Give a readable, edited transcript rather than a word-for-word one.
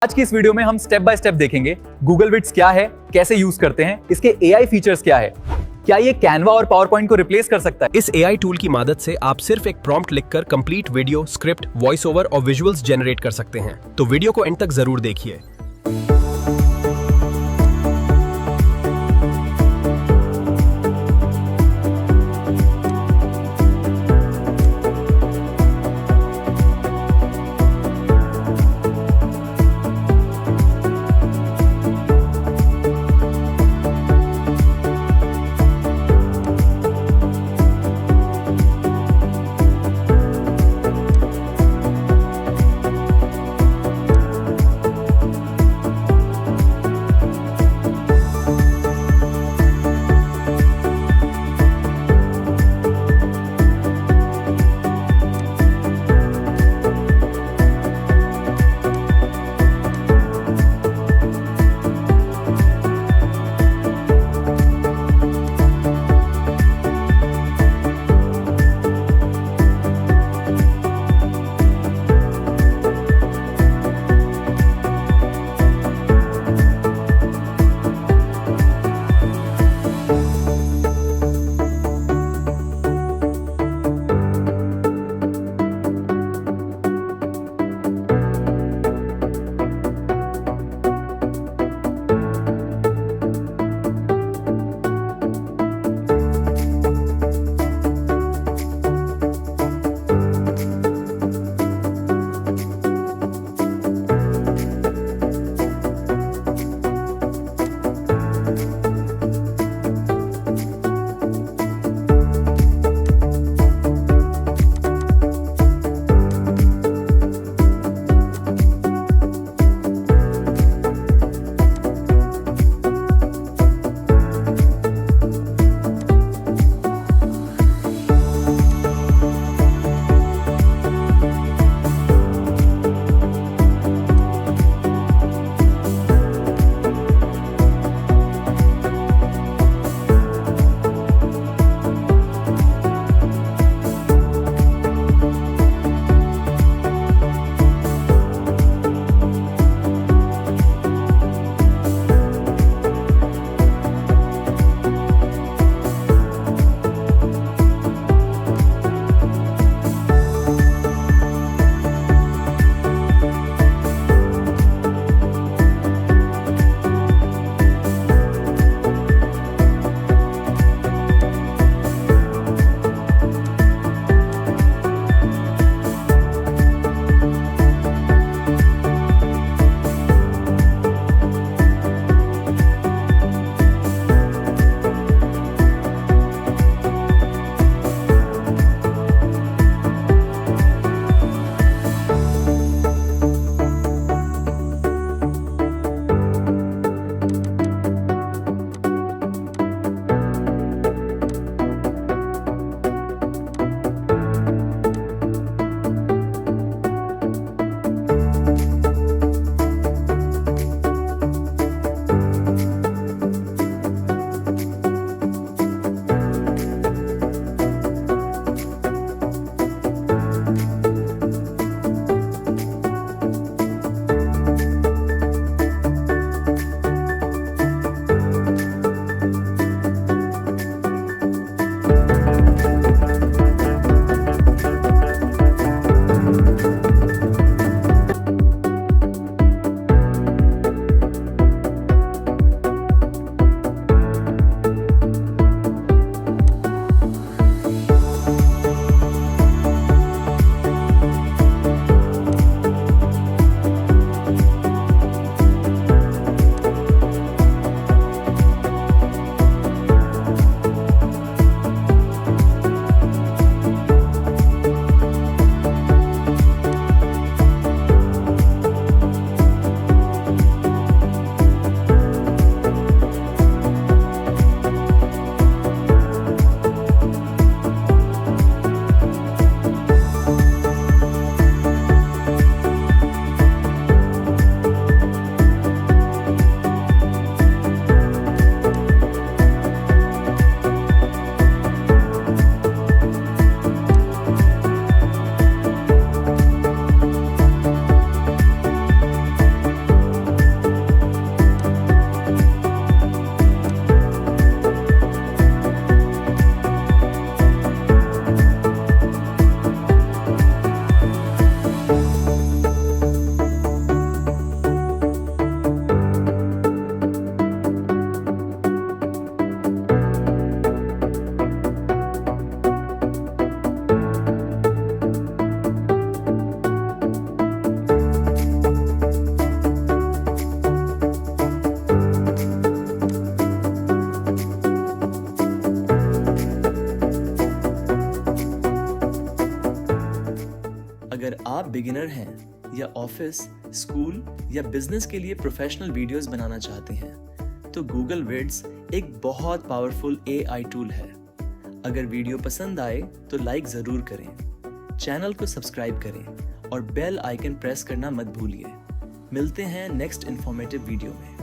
आज की इस वीडियो में हम स्टेप बाय स्टेप देखेंगे गूगल विड्स क्या है, कैसे यूज करते हैं, इसके एआई फीचर्स क्या है, क्या ये कैनवा और पावर पॉइंट को रिप्लेस कर सकता है। इस एआई टूल की मदद से आप सिर्फ एक प्रॉम्प्ट लिखकर complete video, script, voice over और विजुअल्स जनरेट कर सकते हैं। तो वीडियो को एंड तक जरूर देखिए। अगर आप बिगिनर हैं या ऑफिस, स्कूल या बिजनेस के लिए प्रोफेशनल वीडियोस बनाना चाहते हैं तो गूगल विड्स एक बहुत पावरफुल AI टूल है। अगर वीडियो पसंद आए तो लाइक ज़रूर करें, चैनल को सब्सक्राइब करें और बेल आइकन प्रेस करना मत भूलिए। मिलते हैं नेक्स्ट इन्फॉर्मेटिव वीडियो में।